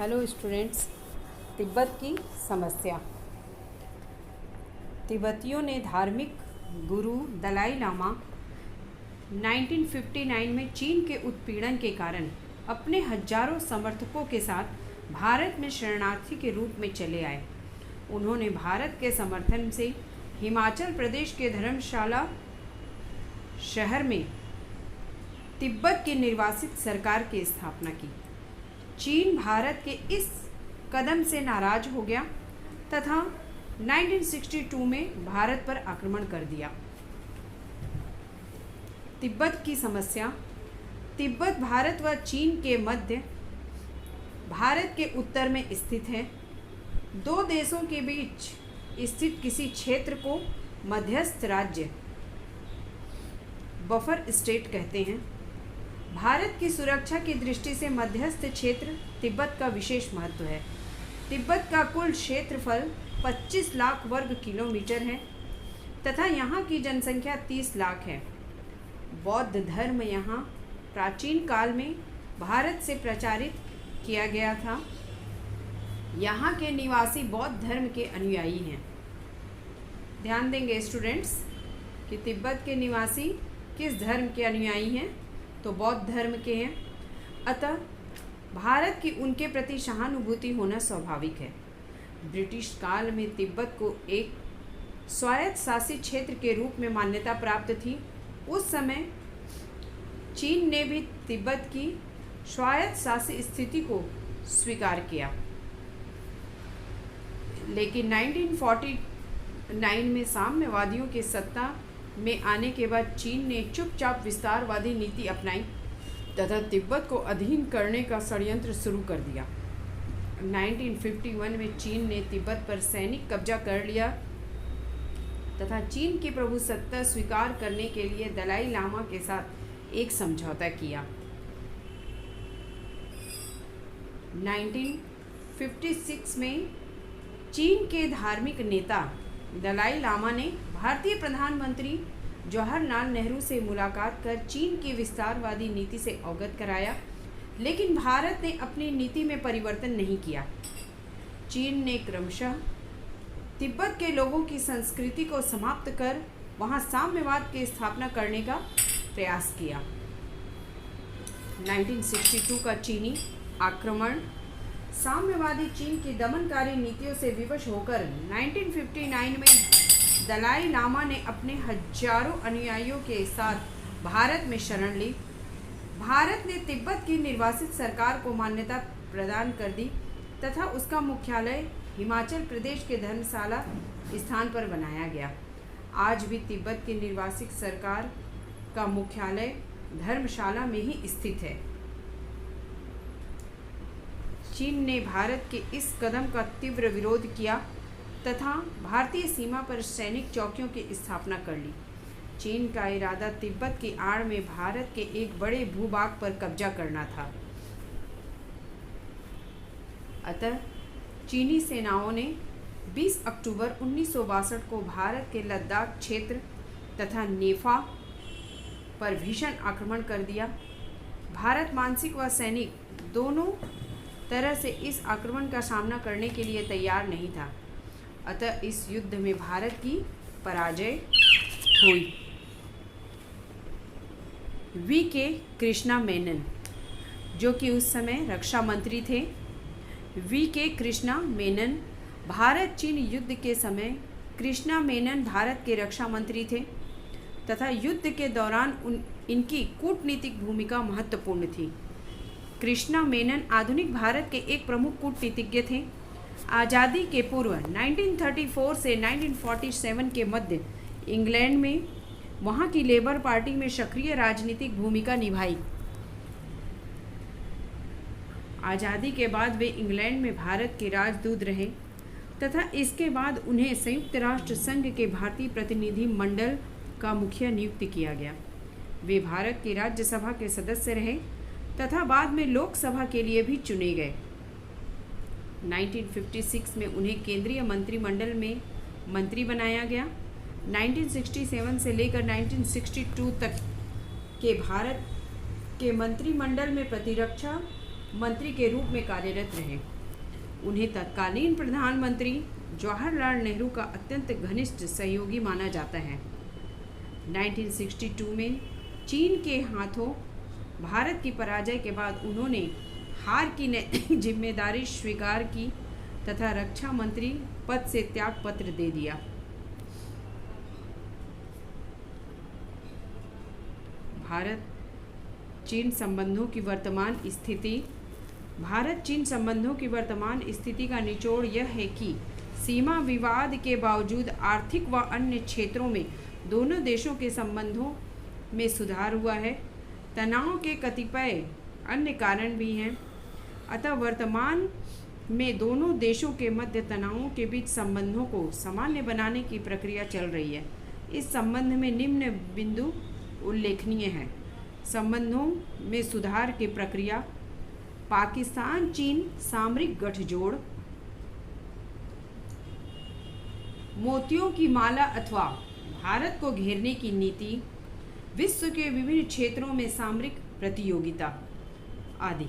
Hello students. Tibet की समस्या। तिब्बतियों ने धार्मिक गुरु दलाई लामा 1959 में चीन के उत्पीड़न के कारण अपने हजारों समर्थकों के साथ भारत में शरणार्थी के रूप में चले आए। उन्होंने भारत के समर्थन से हिमाचल प्रदेश के धर्मशाला शहर में तिब्बत की निर्वासित सरकार की स्थापना की। चीन भारत के इस कदम से नाराज हो गया तथा 1962 में भारत पर आक्रमण कर दिया। तिब्बत की समस्या। तिब्बत भारत व चीन के मध्य भारत के उत्तर में स्थित है। दो देशों के बीच स्थित किसी क्षेत्र को मध्यस्थ राज्य बफर स्टेट कहते हैं। भारत की सुरक्षा की दृष्टि से मध्यस्थ क्षेत्र तिब्बत का विशेष महत्व है। तिब्बत का कुल क्षेत्रफल 25 लाख वर्ग किलोमीटर है तथा यहाँ की जनसंख्या 30 लाख है। बौद्ध धर्म यहाँ प्राचीन काल में भारत से प्रचारित किया गया था। यहाँ के निवासी बौद्ध धर्म के अनुयायी हैं। ध्यान देंगे स्टूडेंट्स कि तिब्बत के निवासी किस धर्म के अनुयायी हैं, तो बौद्ध धर्म के हैं। अतः भारत की उनके प्रति सहानुभूति होना स्वाभाविक है। ब्रिटिश काल में तिब्बत को एक स्वायत्त शासित क्षेत्र के रूप में मान्यता प्राप्त थी। उस समय चीन ने भी तिब्बत की स्वायत्त शासित स्थिति को स्वीकार किया, लेकिन 1949 में साम्यवादियों के सत्ता में आने के बाद चीन ने चुपचाप विस्तारवादी नीति अपनाई तथा तिब्बत को अधीन करने का षड्यंत्र शुरू कर दिया। 1951 में चीन ने तिब्बत पर सैनिक कब्जा कर लिया तथा चीन की प्रभुसत्ता स्वीकार करने के लिए दलाई लामा के साथ एक समझौता किया। 1956 में चीन के धार्मिक नेता दलाई लामा ने भारतीय प्रधानमंत्री जवाहरलाल नेहरू से मुलाकात कर चीन की विस्तारवादी नीति से अवगत कराया, लेकिन भारत ने अपनी नीति में परिवर्तन नहीं किया। चीन ने क्रमशः तिब्बत के लोगों की संस्कृति को समाप्त कर वहां साम्यवाद की स्थापना करने का प्रयास किया। 1962 का चीनी आक्रमण। साम्यवादी चीन की दमनकारी नीतियों से विवश होकर 1959 में दलाई लामा ने अपने हजारों अनुयायियों के साथ भारत में शरण ली। भारत ने तिब्बत की निर्वासित सरकार को मान्यता प्रदान कर दी तथा उसका मुख्यालय हिमाचल प्रदेश के धर्मशाला स्थान पर बनाया गया। आज भी तिब्बत की निर्वासित सरकार का मुख्यालय धर्मशाला में ही स्थित है। चीन ने भारत के इस कदम का तीव्र विरोध किया तथा भारतीय सीमा पर सैनिक चौकियों की स्थापना कर ली। चीन का इरादा तिब्बत की आड़ में भारत के एक बड़े भूभाग पर कब्जा करना था। अतः चीनी सेनाओं ने 20 अक्टूबर 1962 को भारत के लद्दाख क्षेत्र तथा नेफा पर भीषण आक्रमण कर दिया। भारत मानसिक व सैनिक दोनों तरह से इस आक्रमण का सामना करने के लिए तैयार नहीं था। अतः इस युद्ध में भारत की पराजय हुई। वी.के. कृष्णा मेनन, जो कि उस समय रक्षा मंत्री थे। वी.के. कृष्णा मेनन भारत चीन युद्ध के समय कृष्णा मेनन भारत के रक्षा मंत्री थे तथा युद्ध के दौरान इनकी कूटनीतिक भूमिका महत्वपूर्ण थी। कृष्णा मेनन आधुनिक भारत के एक प्रमुख कूटनीतिज्ञ थे। आज़ादी के पूर्व 1934 से 1947 के मध्य इंग्लैंड में वहाँ की लेबर पार्टी में सक्रिय राजनीतिक भूमिका निभाई। आज़ादी के बाद वे इंग्लैंड में भारत के राजदूत रहे तथा इसके बाद उन्हें संयुक्त राष्ट्र संघ के भारतीय प्रतिनिधि मंडल का मुखिया नियुक्त किया गया। वे भारत की राज्यसभा के सदस्य रहे तथा बाद में लोकसभा के लिए भी चुने गए। 1956 में उन्हें केंद्रीय मंत्रिमंडल में मंत्री बनाया गया। 1967 से लेकर 1962 तक के भारत के मंत्रिमंडल में प्रतिरक्षा मंत्री के रूप में कार्यरत रहे। उन्हें तत्कालीन प्रधानमंत्री जवाहरलाल नेहरू का अत्यंत घनिष्ठ सहयोगी माना जाता है। 1962 में चीन के हाथों भारत की पराजय के बाद उन्होंने हार की नैतिक जिम्मेदारी स्वीकार की तथा रक्षा मंत्री पद से त्याग पत्र दे दिया। भारत चीन संबंधों की वर्तमान स्थिति का निचोड़ यह है कि सीमा विवाद के बावजूद आर्थिक व अन्य क्षेत्रों में दोनों देशों के संबंधों में सुधार हुआ है। तनाव के कतिपय अन्य कारण भी हैं, अतः वर्तमान में दोनों देशों के मध्य तनावों के बीच संबंधों को सामान्य बनाने की प्रक्रिया चल रही है। इस संबंध में निम्न बिंदु उल्लेखनीय है। संबंधों में सुधार की प्रक्रिया: पाकिस्तान चीन सामरिक गठजोड़, मोतियों की माला अथवा भारत को घेरने की नीति, विश्व के विभिन्न क्षेत्रों में सामरिक प्रतियोगिता आदि।